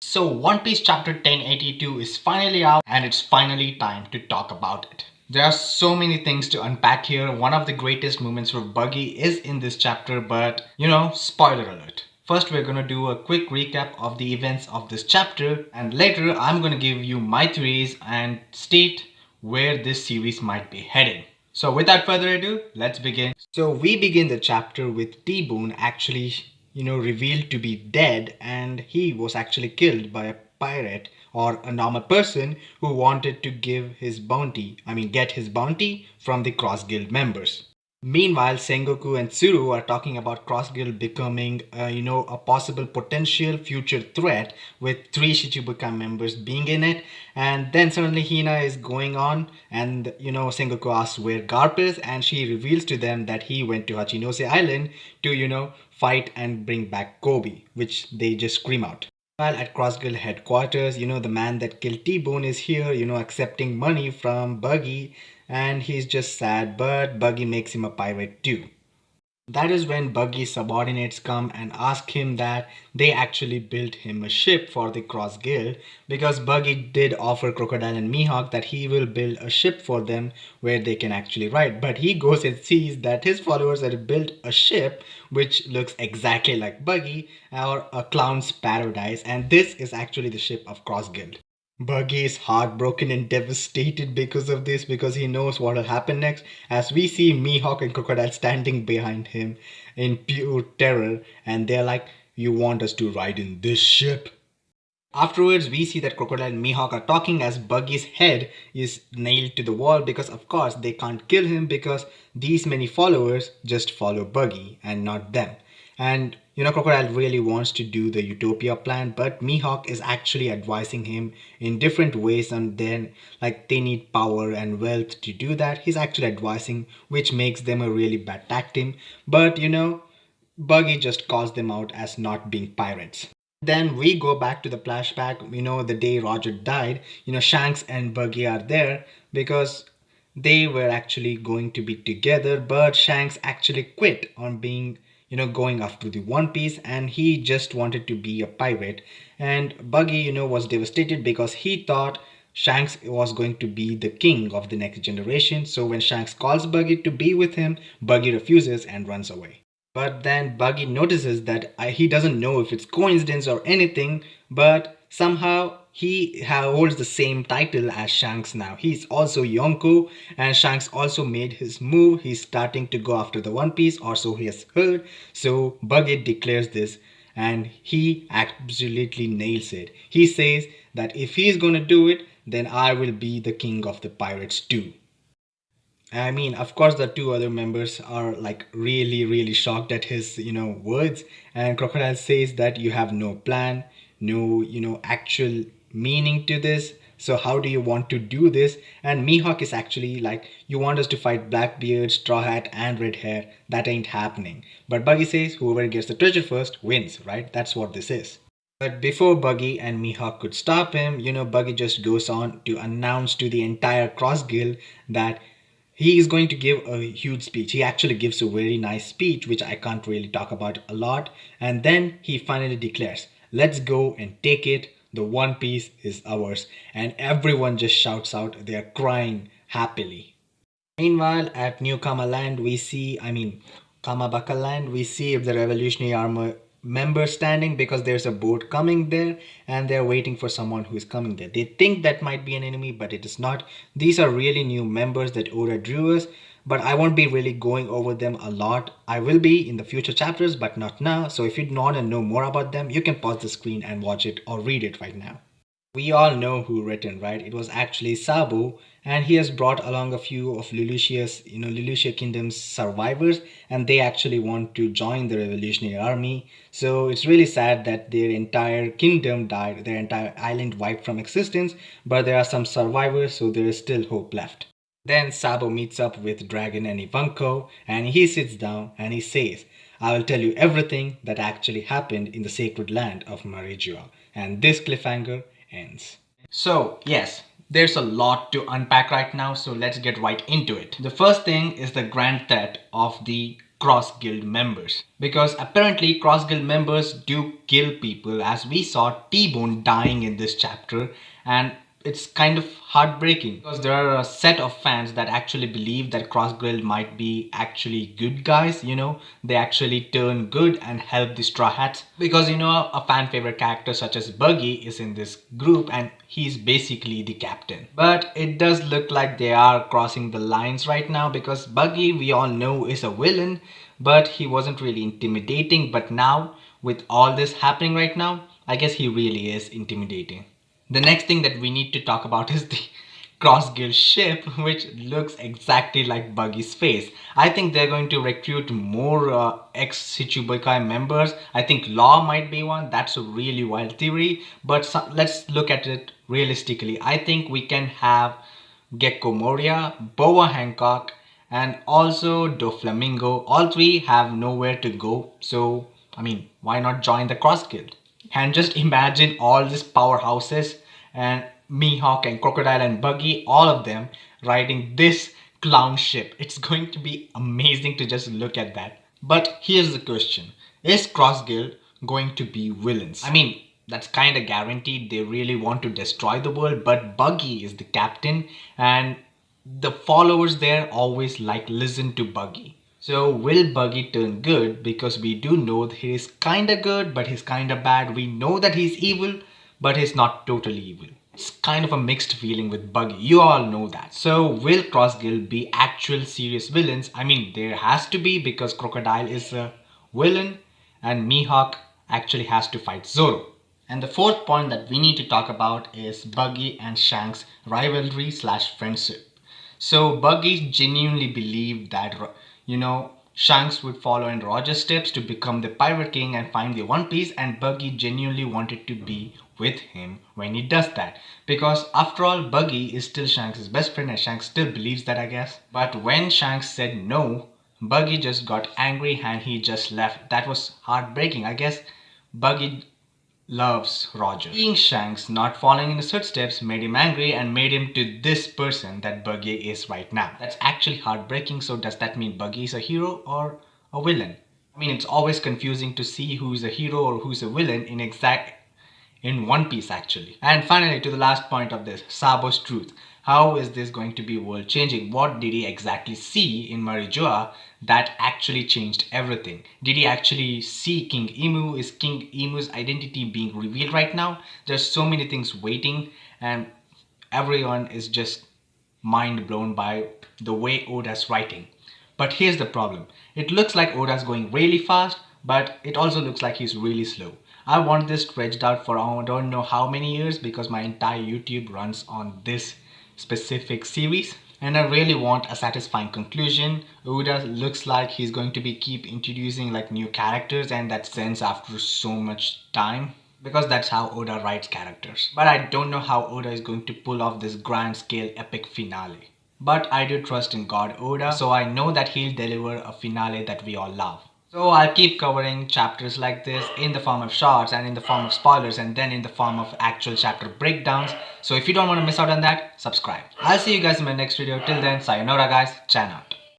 So One Piece chapter 1082 is finally out and it's finally time to talk about it. There are so many things to unpack here. One of the greatest moments for Buggy is in this chapter, but spoiler alert. First, we're gonna do a quick recap of the events of this chapter, and later, I'm gonna give you my theories and state where this series might be heading. So, without further ado, let's begin. So, we begin the chapter with T-Bone actually, revealed to be dead, and he was actually killed by a pirate or a normal person who wanted to get his bounty from the Cross Guild members. Meanwhile, Sengoku and Tsuru are talking about Cross Guild becoming, a possible potential future threat with three Shichibukai members being in it. And then suddenly Hina is going on, and Sengoku asks where Garp is, and she reveals to them that he went to Hachinose Island to, fight and bring back Kobe, which they just scream out. While at Cross Guild headquarters, the man that killed T-Bone is here, accepting money from Buggy, and he's just sad, but Buggy makes him a pirate too. That is when Buggy's subordinates come and ask him that they actually built him a ship for the Cross Guild, because Buggy did offer Crocodile and Mihawk that he will build a ship for them where they can actually ride. But he goes and sees that his followers had built a ship which looks exactly like Buggy, or a clown's paradise, and this is actually the ship of Cross Guild. Buggy is heartbroken and devastated because of this, because he knows what will happen next, as we see Mihawk and Crocodile standing behind him in pure terror, and they're like, "You want us to ride in this ship?" Afterwards, we see that Crocodile and Mihawk are talking as Buggy's head is nailed to the wall, because of course they can't kill him because these many followers just follow Buggy and not them. And Crocodile really wants to do the Utopia plan, but Mihawk is actually advising him in different ways, and then like they need power and wealth to do that. He's actually advising, which makes them a really bad tag team. But Buggy just calls them out as not being pirates. Then we go back to the flashback, the day Roger died. Shanks and Buggy are there because they were actually going to be together, but Shanks actually quit on being, going after the One Piece, and he just wanted to be a pirate. And Buggy, was devastated because he thought Shanks was going to be the king of the next generation. So when Shanks calls Buggy to be with him, Buggy refuses and runs away. But then Buggy notices that he doesn't know if it's coincidence or anything, but somehow he holds the same title as Shanks now. He's also Yonko, and Shanks also made his move. He's starting to go after the One Piece, or so he has heard. So Buggy declares this, and he absolutely nails it. He says that if he's gonna do it, then I will be the king of the pirates too. I mean, of course, the two other members are like really, really shocked at his, words. And Crocodile says that you have no plan, no, actual meaning to this. So how do you want to do this? And Mihawk is actually like, you want us to fight Blackbeard, Straw Hat, and Red Hair. That ain't happening. But Buggy says whoever gets the treasure first wins, right? That's what this is. But before Buggy and Mihawk could stop him, Buggy just goes on to announce to the entire Cross Guild that he is going to give a huge speech. He actually gives a very nice speech, which I can't really talk about a lot. And then he finally declares, "Let's go and take it. The One Piece is ours." And everyone just shouts out. They are crying happily. Meanwhile, at New Kama Land, Kamabaka Land, we see the Revolutionary Army members standing because there's a boat coming there, and they're waiting for someone who is coming there. They think that might be an enemy, but it is not. These are really new members that Oda drew us, but I won't be really going over them a lot. I will be in the future chapters, but not now. So if you want to know more about them, you can pause the screen and watch it or read it right now. We all know who written, right? It was actually Sabo, and he has brought along a few of Lelouchia Kingdom's survivors, and they actually want to join the Revolutionary Army. So it's really sad that their entire kingdom died, their entire island wiped from existence, but there are some survivors, so there is still hope left. Then Sabo meets up with Dragon and Ivanko, and he sits down and he says, "I will tell you everything that actually happened in the sacred land of Marejua." And this cliffhanger ends. So, yes, there's a lot to unpack right now, so let's get right into it. The first thing is the grand threat of the cross guild members, because apparently cross guild members do kill people, as we saw T-Bone dying in this chapter. And it's kind of heartbreaking because there are a set of fans that actually believe that cross guild might be actually good guys. They actually turn good and help the straw hats, because a fan favorite character such as Buggy is in this group and he's basically the captain. But it does look like they are crossing the lines right now, because Buggy, we all know, is a villain, but he wasn't really intimidating. But now with all this happening right now, I guess he really is intimidating. The next thing that we need to talk about is the cross guild ship, which looks exactly like Buggy's face. I think they're going to recruit more ex-Shichibukai members. I think Law might be one. That's a really wild theory, but let's look at it realistically. I think we can have Gecko Moria, Boa Hancock, and also Doflamingo. All three have nowhere to go, so I mean, why not join the cross guild? And just imagine all these powerhouses and Mihawk and Crocodile and Buggy, all of them riding this clown ship. It's going to be amazing to just look at that. But here's the question. Is Cross Guild going to be villains? I mean, that's kind of guaranteed. They really want to destroy the world, but Buggy is the captain and the followers there always listen to Buggy. So will Buggy turn good? Because we do know that he is kinda good, but he's kinda bad. We know that he's evil, but he's not totally evil. It's kind of a mixed feeling with Buggy. You all know that. So will Cross Guild be actual serious villains? I mean, there has to be, because Crocodile is a villain and Mihawk actually has to fight Zoro. And the fourth point that we need to talk about is Buggy and Shanks' rivalry slash friendship. So Buggy genuinely believed that, Shanks would follow in Roger's steps to become the Pirate King and find the One Piece, and Buggy genuinely wanted to be with him when he does that. Because after all, Buggy is still Shanks' best friend and Shanks still believes that, I guess. But when Shanks said no, Buggy just got angry and he just left. That was heartbreaking. I guess Buggy loves Roger. Seeing Shanks not following in his footsteps made him angry and made him to this person that Buggy is right now. That's actually heartbreaking. So does that mean Buggy is a hero or a villain? I mean, it's always confusing to see who's a hero or who's a villain in One Piece actually. And finally, to the last point of this, Sabo's truth. How is this going to be world changing? What did he exactly see in Marijoa that actually changed everything? Did he actually see King Emu? Is King Emu's identity being revealed right now? There's so many things waiting and everyone is just mind blown by the way Oda's writing. But here's the problem. It looks like Oda's going really fast, but it also looks like he's really slow. I want this stretched out for I don't know how many years, because my entire YouTube runs on this specific series and I really want a satisfying conclusion. Oda looks like he's going to be keep introducing new characters, and that sense after so much time, because that's how Oda writes characters. But I don't know how Oda is going to pull off this grand scale epic finale. But I do trust in God Oda, so I know that he'll deliver a finale that we all love. So I'll keep covering chapters like this in the form of shorts and in the form of spoilers and then in the form of actual chapter breakdowns. So if you don't want to miss out on that, subscribe. I'll see you guys in my next video. Till then, sayonara guys, chan out.